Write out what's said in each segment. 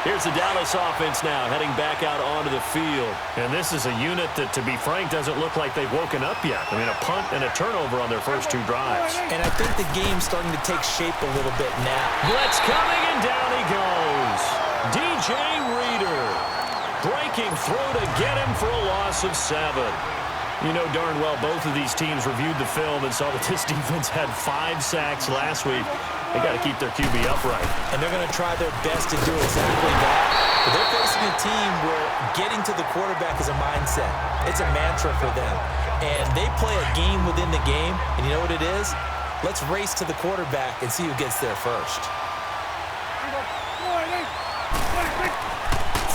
Here's the Dallas offense now, heading back out onto the field. And this is a unit that, to be frank, doesn't look like they've woken up yet. I mean, a punt and a turnover on their first two drives. And I think the game's starting to take shape a little bit now. Blitz coming, and down he goes. DJ Reader breaking through to get him for a loss of 7. You know darn well both of these teams reviewed the film and saw that this defense had 5 sacks last week. They got to keep their QB upright. And they're going to try their best to do exactly that. But they're facing a team where getting to the quarterback is a mindset. It's a mantra for them. And they play a game within the game. And you know what it is? Let's race to the quarterback and see who gets there first.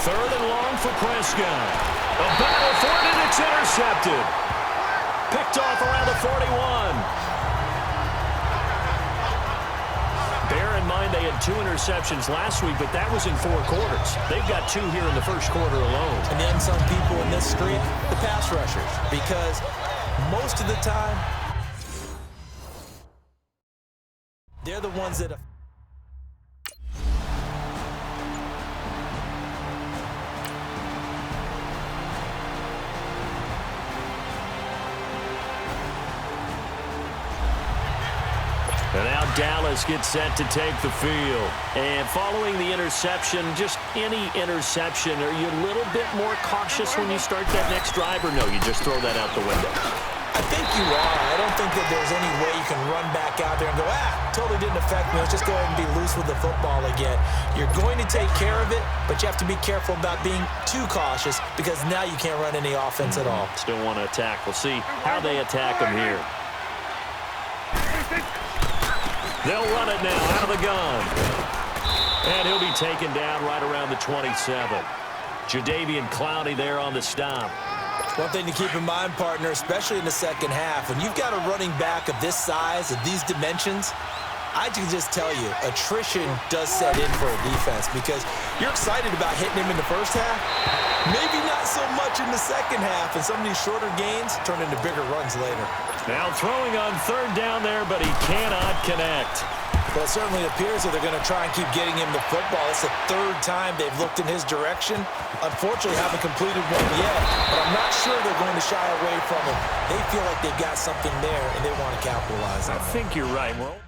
3rd and long for Prescott. A battle for it, and it's intercepted. Picked off around the 41. Bear in mind they had 2 interceptions last week, but that was in 4 quarters. They've got 2 here in the first quarter alone. And the unsung people in this street, the pass rushers, because most of the time, they're the ones that... And now Dallas gets set to take the field. And following the interception, just any interception, are you a little bit more cautious when you start that next drive, or no, you just throw that out the window? I think you are. I don't think that there's any way you can run back out there and go, totally didn't affect me. Let's just go ahead and be loose with the football again. You're going to take care of it, but you have to be careful about being too cautious because now you can't run any offense at all. Still want to attack. We'll see how they attack them here. They'll run it now out of the gun. And he'll be taken down right around the 27. Jadeveon Clowney there on the stop. One thing to keep in mind, partner, especially in the second half, when you've got a running back of this size, of these dimensions, I can just tell you, attrition does set in for a defense because you're excited about hitting him in the first half. Maybe not so much in the second half, and some of these shorter gains turn into bigger runs later. Now throwing on 3rd down there, but he cannot connect. Well, it certainly appears that they're going to try and keep getting him the football. It's the 3rd time they've looked in his direction. Unfortunately, haven't completed one yet, but I'm not sure they're going to shy away from him. They feel like they've got something there, and they want to capitalize on it. I think you're right. Well,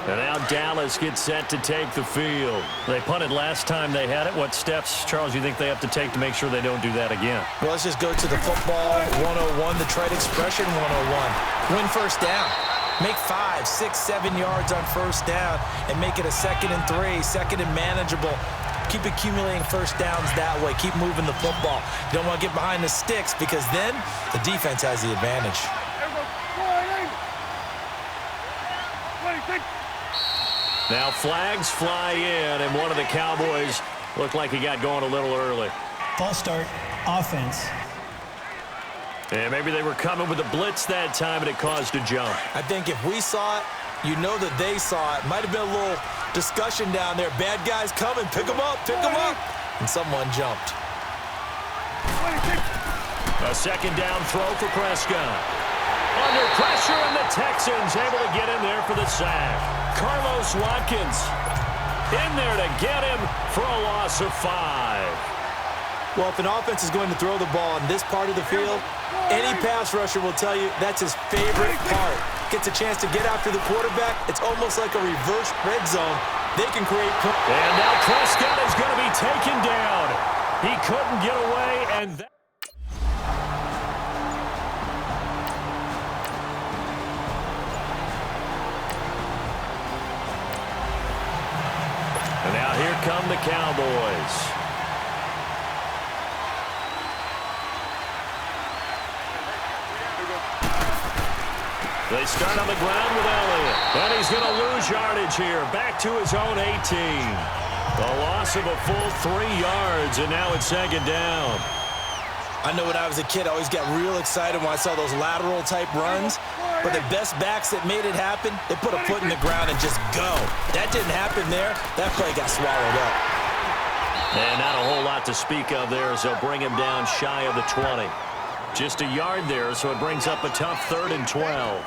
and now Dallas gets set to take the field. They punted last time they had it. What steps, Charles, you think they have to take to make sure they don't do that again? Well, let's just go to the football 101, the trade expression 101. Win first down. Make 5, 6, 7 yards on first down and make it a 2nd and 3, 2nd and manageable. Keep accumulating first downs that way. Keep moving the football. You don't want to get behind the sticks because then the defense has the advantage. Now flags fly in, and one of the Cowboys looked like he got going a little early. False start, offense. And maybe they were coming with a blitz that time, and it caused a jump. I think if we saw it, you know that they saw it. Might have been a little discussion down there. Bad guys coming. Pick them up. Pick them up. And someone jumped. A 2nd down throw for Prescott. Under pressure, and the Texans able to get in there for the sack. Carlos Watkins in there to get him for a loss of 5. Well, if an offense is going to throw the ball in this part of the field, any pass rusher will tell you that's his favorite part. Gets a chance to get after the quarterback. It's almost like a reverse red zone. They can create... And now Prescott is going to be taken down. He couldn't get away, and that... And now here come the Cowboys. They start on the ground with Elliott. And he's going to lose yardage here. Back to his own 18. A loss of a full 3 yards, and now it's 2nd down. I know when I was a kid, I always got real excited when I saw those lateral-type runs. But the best backs that made it happen, they put a foot in the ground and just go. That didn't happen there. That play got swallowed up. And not a whole lot to speak of there as they'll bring him down shy of the 20. Just a yard there, so it brings up a tough 3rd and 12.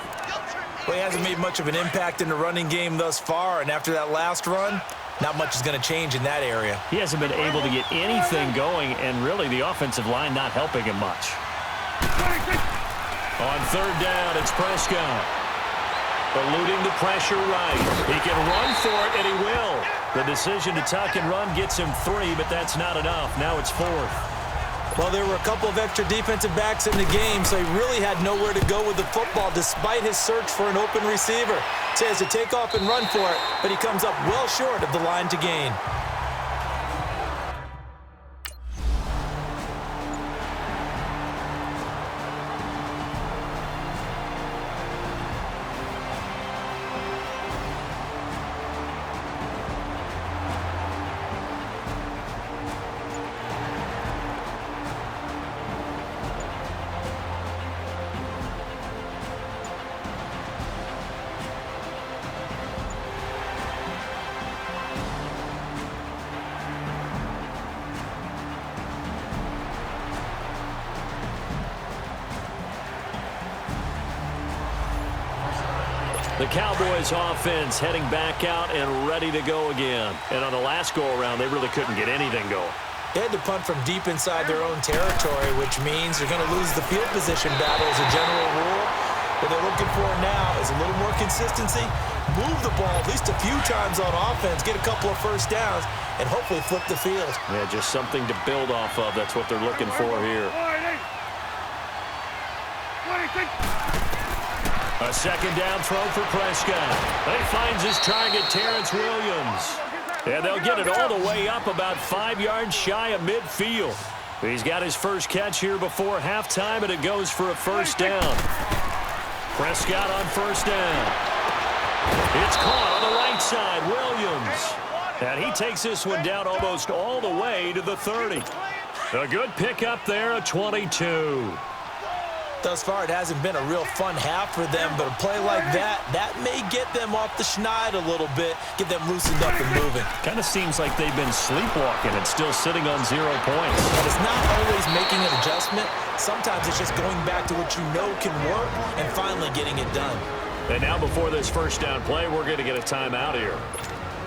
Well, he hasn't made much of an impact in the running game thus far, and after that last run, not much is going to change in that area. He hasn't been able to get anything going, and really the offensive line not helping him much. On 3rd down, it's Prescott. Eluding the pressure right. He can run for it, and he will. The decision to tuck and run gets him 3, but that's not enough. Now it's 4th. Well, there were a couple of extra defensive backs in the game, so he really had nowhere to go with the football despite his search for an open receiver. So he has to take off and run for it, but he comes up well short of the line to gain. The Cowboys offense heading back out and ready to go again. And on the last go-around, they really couldn't get anything going. They had to punt from deep inside their own territory, which means they're going to lose the field position battle as a general rule. What they're looking for now is a little more consistency, move the ball at least a few times on offense, get a couple of first downs, and hopefully flip the field. Yeah, just something to build off of. That's what they're looking for here. A 2nd down throw for Prescott. He finds his target, Terrence Williams. And they'll get it all the way up about 5 yards shy of midfield. He's got his first catch here before halftime, and it goes for a 1st down. Prescott on 1st down. It's caught on the right side, Williams. And he takes this one down almost all the way to the 30. A good pickup there, a 22. Thus far, it hasn't been a real fun half for them, but a play like that may get them off the schneid a little bit, get them loosened up and moving. Kind of seems like they've been sleepwalking and still sitting on 0 points. But it's not always making an adjustment. Sometimes it's just going back to what you know can work and finally getting it done. And now before this 1st down play, we're going to get a timeout here,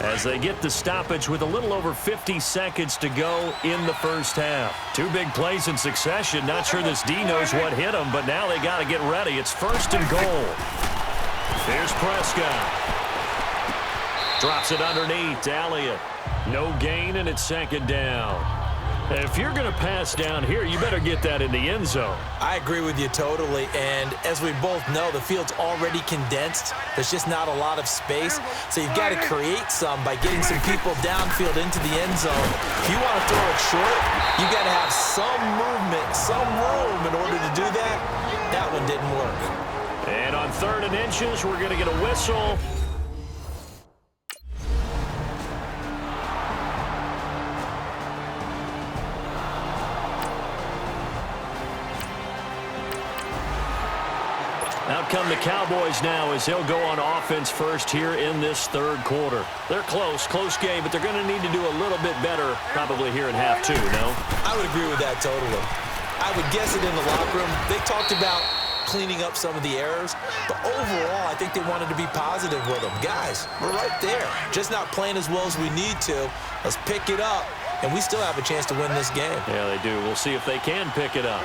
as they get the stoppage with a little over 50 seconds to go in the 1st half. 2 big plays in succession. Not sure this D knows what hit them, but now they got to get ready. It's 1st and goal. Here's Prescott. Drops it underneath to Elliott. No gain, and it's 2nd down. If you're going to pass down here, you better get that in the end zone. I agree with you totally, and as we both know, the field's already condensed. There's just not a lot of space, so you've got to create some by getting some people downfield into the end zone. If you want to throw it short, you got to have some movement, some room in order to do that. That one didn't work. And on 3rd and inches, we're going to get a whistle. Out come the Cowboys now as they'll go on offense first here in this 3rd quarter. They're close game, but they're going to need to do a little bit better probably here in half 2, no? I would agree with that totally. I would guess it in the locker room. They talked about cleaning up some of the errors, but overall, I think they wanted to be positive with them. Guys, we're right there. Just not playing as well as we need to. Let's pick it up, and we still have a chance to win this game. Yeah, they do. We'll see if they can pick it up.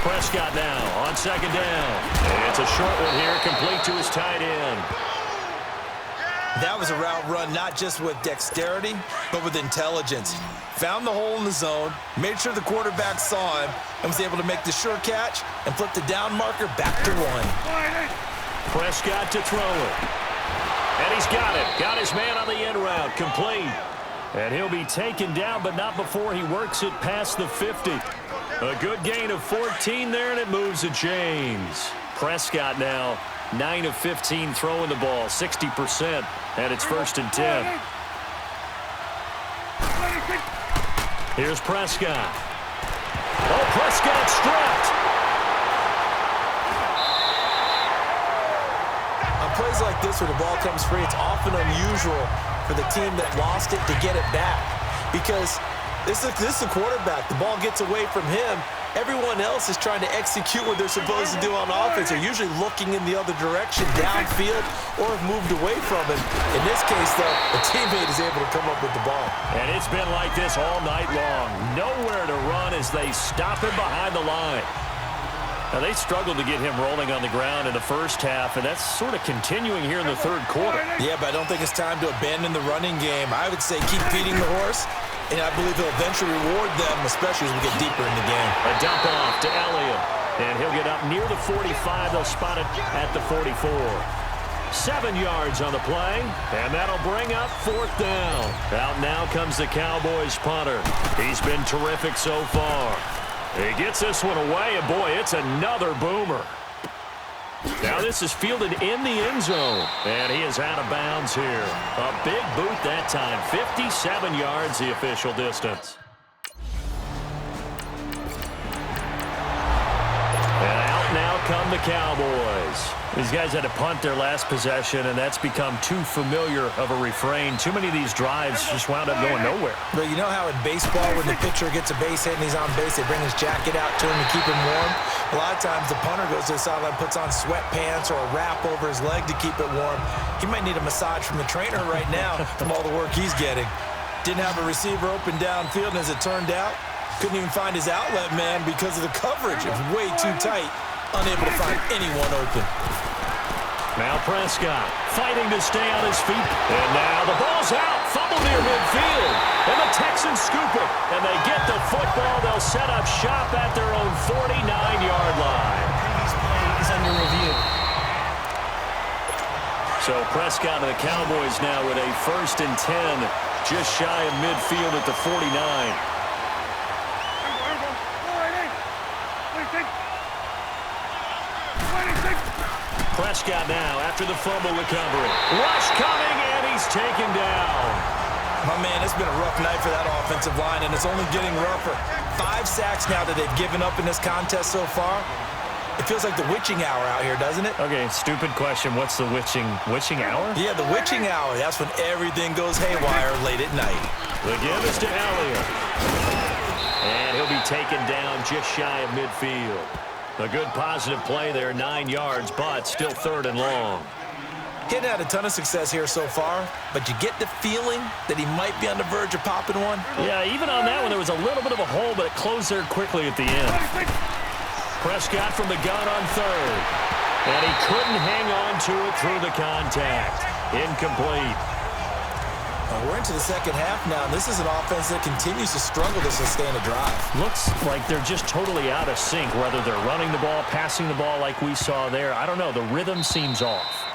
Prescott now on 2nd down. And it's a short one here, complete to his tight end. That was a route run not just with dexterity, but with intelligence. Found the hole in the zone, made sure the quarterback saw him, and was able to make the sure catch and flip the down marker back to 1. Prescott to throw it. And he's got it. Got his man on the end route, complete. And he'll be taken down, but not before he works it past the 50. A good gain of 14 there, and it moves the chains. Prescott now 9 of 15 throwing the ball, 60%, and it's 1st and 10. Here's Prescott. Oh, Prescott stripped. On plays like this where the ball comes free, it's often unusual for the team that lost it to get it back. Because this is a quarterback. The ball gets away from him. Everyone else is trying to execute what they're supposed to do on offense. They're usually looking in the other direction, downfield, or have moved away from him. In this case, though, the teammate is able to come up with the ball. And it's been like this all night long. Nowhere to run as they stop him behind the line. Now, they struggled to get him rolling on the ground in the first half, and that's sort of continuing here in the third quarter. Yeah, but I don't think it's time to abandon the running game. I would say keep feeding the horse, and I believe he'll eventually reward them, especially as we get deeper in the game. A dump off to Elliott, and he'll get up near the 45. They'll spot it at the 44. 7 yards on the play, and that'll bring up fourth down. Out now comes the Cowboys punter. He's been terrific so far. He gets this one away, and boy, it's another boomer. Now this is fielded in the end zone, and he is out of bounds here. A big boot that time, 57 yards the official distance. And out now come the Cowboys. These guys had to punt their last possession, and that's become too familiar of a refrain. Too many of these drives just wound up going nowhere. But you know how in baseball, when the pitcher gets a base hit and he's on base, they bring his jacket out to him to keep him warm? A lot of times the punter goes to the sideline, puts on sweatpants or a wrap over his leg to keep it warm. He might need a massage from the trainer right now from all the work he's getting. Didn't have a receiver open downfield, and as it turned out, couldn't even find his outlet man because of the coverage. It was way too tight, unable to find anyone open. Now Prescott fighting to stay on his feet. And now the ball's out. Fumble near midfield. And the Texans scoop it. And they get the football. They'll set up shop at their own 49-yard line. Previous play is under review. So Prescott and the Cowboys now with a 1st and 10. Just shy of midfield at the 49. Prescott now after the fumble recovery. Rush coming, and he's taken down. My man, it's been a rough night for that offensive line, and it's only getting rougher. 5 sacks now that they've given up in this contest so far. It feels like the witching hour out here, doesn't it? Okay, stupid question. What's the witching hour? Yeah, the witching hour. That's when everything goes haywire late at night. The give is to Elliott. And he'll be taken down just shy of midfield. A good positive play there, 9 yards, but still 3rd and long. He hadn't had a ton of success here so far, but you get the feeling that he might be on the verge of popping one. Yeah, even on that one, there was a little bit of a hole, but it closed there quickly at the end. Prescott from the gun on 3rd. And he couldn't hang on to it through the contact. Incomplete. We're into the second half now, and this is an offense that continues to struggle to sustain a drive. Looks like they're just totally out of sync, whether they're running the ball, passing the ball like we saw there. I don't know. The rhythm seems off.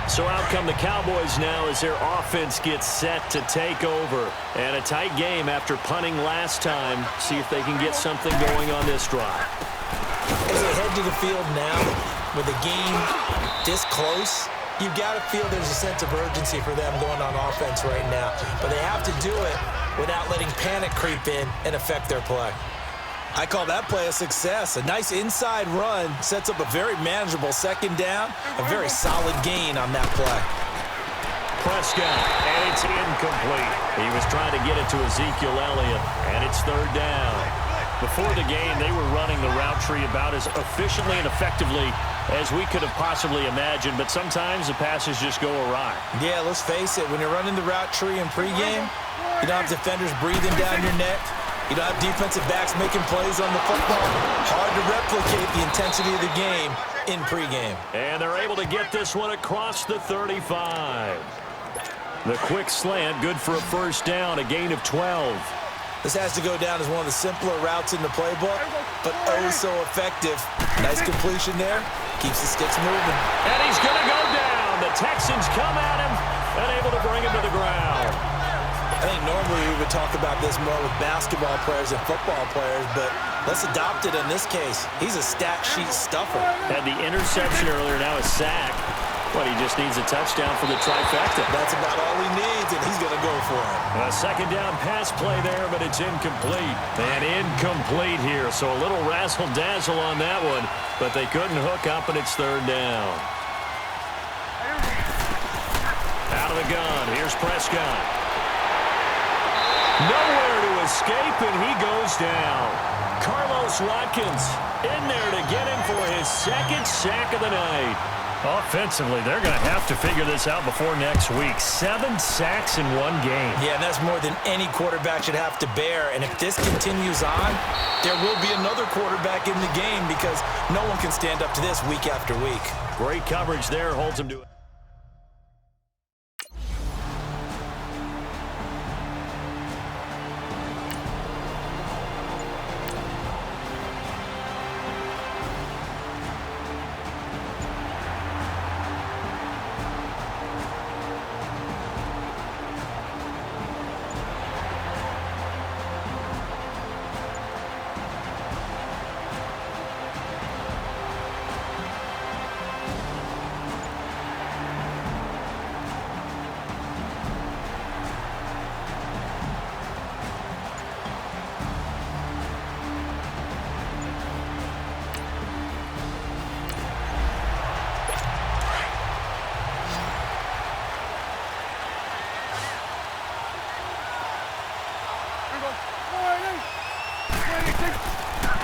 So out come the Cowboys now as their offense gets set to take over. And a tight game after punting last time. See if they can get something going on this drive. As they head to the field now, with the game this close, you've got to feel there's a sense of urgency for them going on offense right now. But they have to do it without letting panic creep in and affect their play. I call that play a success. A nice inside run sets up a very manageable 2nd down, a very solid gain on that play. Prescott, and it's incomplete. He was trying to get it to Ezekiel Elliott, and it's 3rd down. Before the game, they were running the route tree about as efficiently and effectively as we could have possibly imagined, but sometimes the passes just go awry. Yeah, let's face it, when you're running the route tree in pregame, you don't have defenders breathing down your neck. You don't have defensive backs making plays on the football. Hard to replicate the intensity of the game in pregame. And they're able to get this one across the 35. The quick slant, good for a 1st down, a gain of 12. This has to go down as one of the simpler routes in the playbook, but oh so effective. Nice completion there. Keeps the sticks moving. And he's going to go down. The Texans come at him and able to bring him to the ground. I think normally we would talk about this more with basketball players and football players, but let's adopt it in this case. He's a stat sheet stuffer. Had the interception earlier, now a sack. But he just needs a touchdown for the trifecta. That's about all he needs, and he's going to go for it. A second down pass play there, but it's incomplete. And incomplete here, so a little razzle-dazzle on that one, but they couldn't hook up, and it's third down. Out of the gun, here's Prescott. Nowhere to escape, and he goes down. Carlos Watkins in there to get him for his second sack of the night. Offensively, they're going to have to figure this out before next week. 7 sacks in one game. Yeah, and that's more than any quarterback should have to bear. And if this continues on, there will be another quarterback in the game because no one can stand up to this week after week. Great coverage there, holds him to it.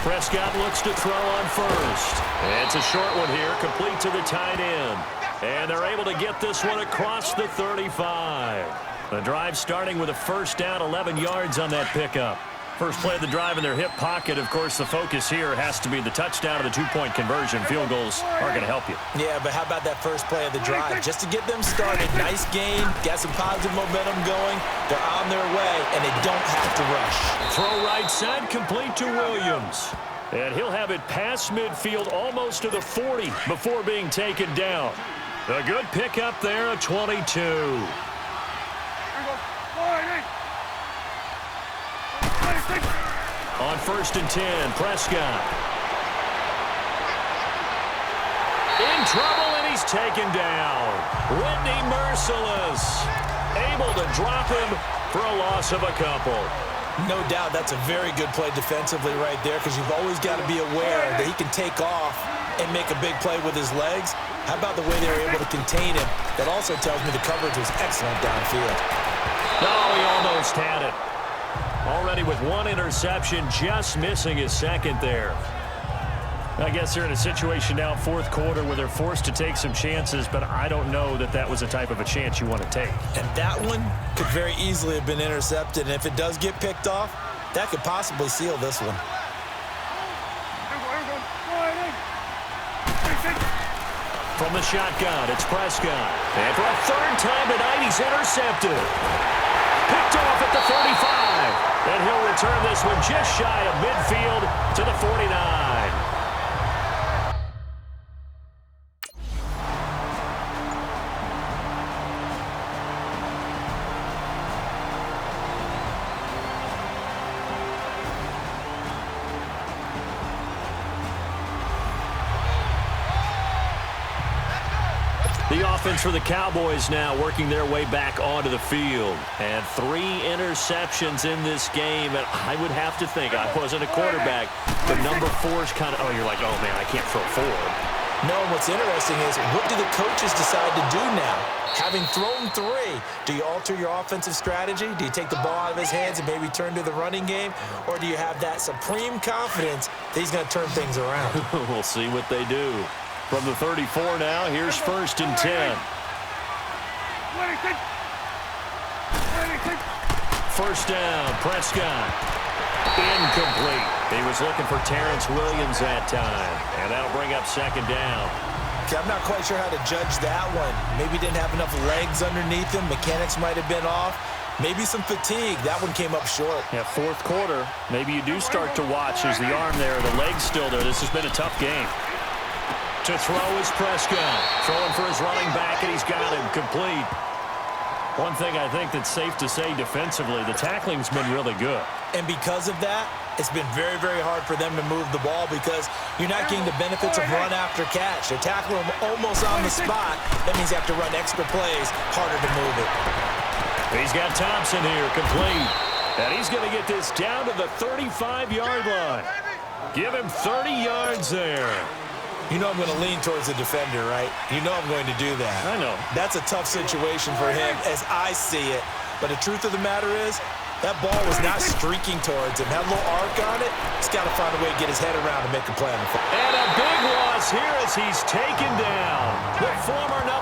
Prescott looks to throw on first. It's a short one here, complete to the tight end. And they're able to get this one across the 35. The drive starting with a first down, 11 yards on that pickup. First play of the drive in their hip pocket. Of course, the focus here has to be the touchdown of the two-point conversion. Field goals are going to help you. Yeah, but how about that first play of the drive? Just to get them started. Nice game, got some positive momentum going. They're on their way, and they don't have to rush. Throw right side, complete to Williams. And he'll have it past midfield almost to the 40 before being taken down. A good pickup there, a 22. On first and 10, Prescott. In trouble, and he's taken down. Whitney Merciless able to drop him for a loss of a couple. No doubt that's a very good play defensively right there because you've always got to be aware that he can take off and make a big play with his legs. How about the way they were able to contain him? That also tells me the coverage was excellent downfield. Oh, he almost had it. Already with one interception, just missing his second there. I guess they're in a situation now, fourth quarter, where they're forced to take some chances, but I don't know that that was the type of a chance you want to take. And that one could very easily have been intercepted, and if it does get picked off, that could possibly seal this one. From the shotgun, it's Prescott. And for a third time tonight, he's intercepted. Picked off at the 35. And he'll return this one just shy of midfield to the 49. The offense for the Cowboys now working their way back onto the field. And 3 interceptions in this game. And I would have to think, I wasn't a quarterback, but number 4 is kind of, oh, you're like, oh, man, I can't throw 4. No, what's interesting is what do the coaches decide to do now? Having thrown 3, do you alter your offensive strategy? Do you take the ball out of his hands and maybe turn to the running game? Or do you have that supreme confidence that he's going to turn things around? We'll see what they do. From the 34 now, here's first and 10. First down, Prescott. Incomplete. He was looking for Terrence Williams that time, and that'll bring up second down. Okay, I'm not quite sure how to judge that one. Maybe didn't have enough legs underneath him. Mechanics might have been off. Maybe some fatigue. That one came up short. Yeah, fourth quarter. Maybe you do start to watch as the arm there, the leg's still there. This has been a tough game. To throw is Prescott. Throwing for his running back, and he's got him complete. One thing I think that's safe to say defensively, the tackling's been really good. And because of that, it's been very, very hard for them to move the ball because you're not getting the benefits of run after catch. They're tackling them almost on the spot. That means you have to run extra plays, harder to move it. He's got Thompson here, complete. And he's going to get this down to the 35-yard line. Give him 30 yards there. You know I'm going to lean towards the defender, right? You know I'm going to do that. I know. That's a tough situation for him as I see it. But the truth of the matter is, that ball was not streaking towards him. That little arc on it, he's got to find a way to get his head around and make a play on the foot. And a big loss here as he's taken down. The former #1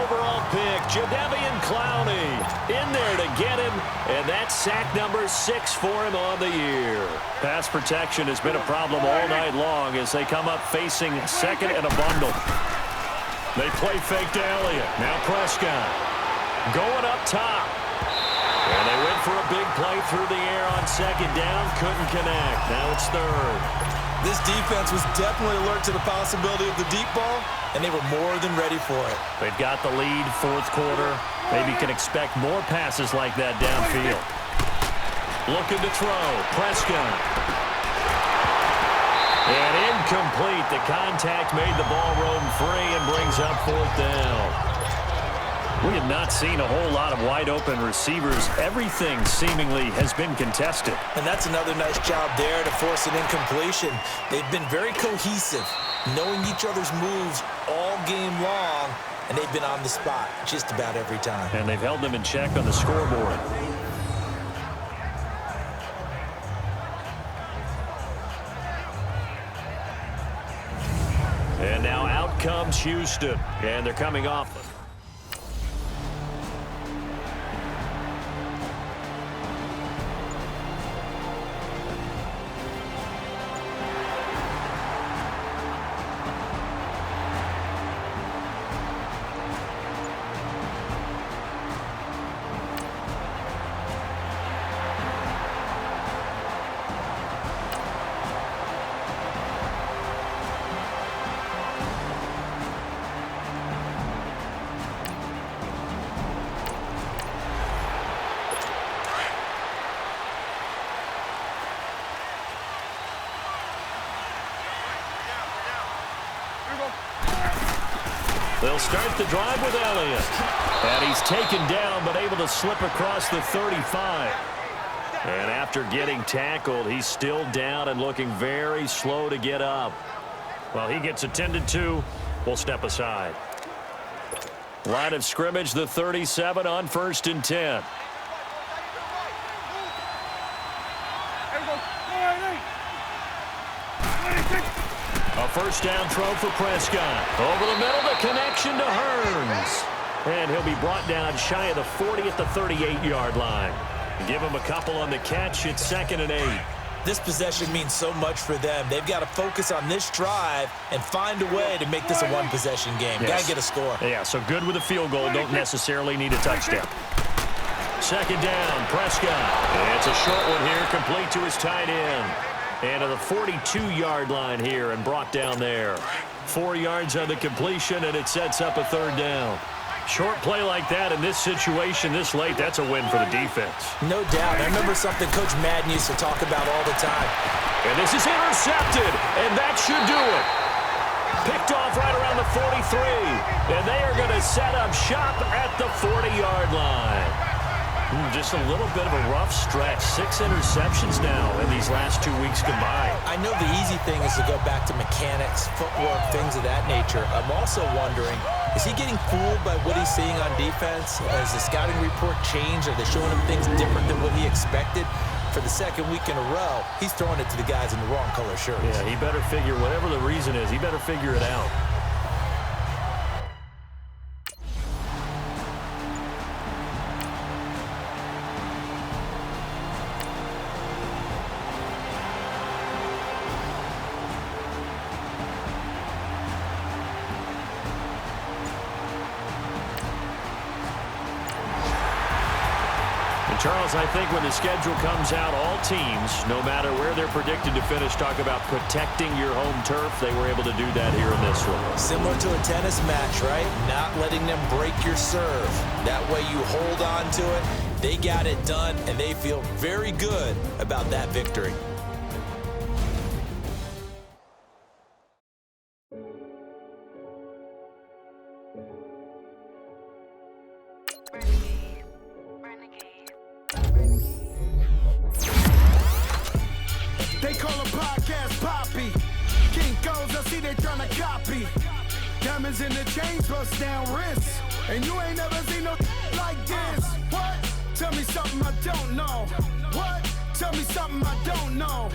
overall pick, Jadeveon Clowney, in there to get him. And that's sack number 6 for him on the year. Pass protection has been a problem all night long as they come up facing second and a bundle. They play fake to Elliott. Now Prescott going up top. And they went for a big play through the air on second down. Couldn't connect. Now it's third. This defense was definitely alert to the possibility of the deep ball, and they were more than ready for it. They've got the lead, fourth quarter. Maybe can expect more passes like that downfield. Looking to throw. Prescott. And incomplete. The contact made the ball roam free and brings up fourth down. We have not seen a whole lot of wide-open receivers. Everything seemingly has been contested. And that's another nice job there to force an incompletion. They've been very cohesive, knowing each other's moves all game long, and they've been on the spot just about every time. And they've held them in check on the scoreboard. And now out comes Houston, and they're coming off. They'll start the drive with Elliott. And he's taken down, but able to slip across the 35. And after getting tackled, he's still down and looking very slow to get up. Well, he gets attended to. We'll step aside. Line of scrimmage, the 37 on 1st and 10. A first down throw for Prescott. Over the middle, the connection to Hearns. And he'll be brought down shy of the 40 at the 38-yard line. Give him a couple on the catch. It's 2nd and 8. This possession means so much for them. They've got to focus on this drive and find a way to make this a one-possession game. Yes. Got to get a score. Yeah, so good with a field goal. Don't necessarily need a touchdown. 2nd down, Prescott. And it's a short one here, complete to his tight end. And to the 42-yard line here and brought down there. 4 yards on the completion, and it sets up a 3rd down. Short play like that in this situation this late, that's a win for the defense. No doubt. I remember something Coach Madden used to talk about all the time. And this is intercepted, and that should do it. Picked off right around the 43, and they are going to set up shop at the 40-yard line. Just a little bit of a rough stretch. 6 interceptions now in these last 2 weeks combined. I know the easy thing is to go back to mechanics, footwork, things of that nature. I'm also wondering, is he getting fooled by what he's seeing on defense? Has the scouting report changed? Are they showing him things different than what he expected? For the 2nd week in a row, he's throwing it to the guys in the wrong color shirts. Yeah, he better figure, whatever the reason is, he better figure it out. And Charles, I think when the schedule comes out, all teams, no matter where they're predicted to finish, talk about protecting your home turf. They were able to do that here in this one. Similar to a tennis match, right? Not letting them break your serve. That way you hold on to it. They got it done, and they feel very good about that victory. They call a podcast Poppy. King goes, I see they tryna copy. Diamonds in the chains, bust down wrists. And you ain't never seen no like this. What? Tell me something I don't know. What? Tell me something I don't know.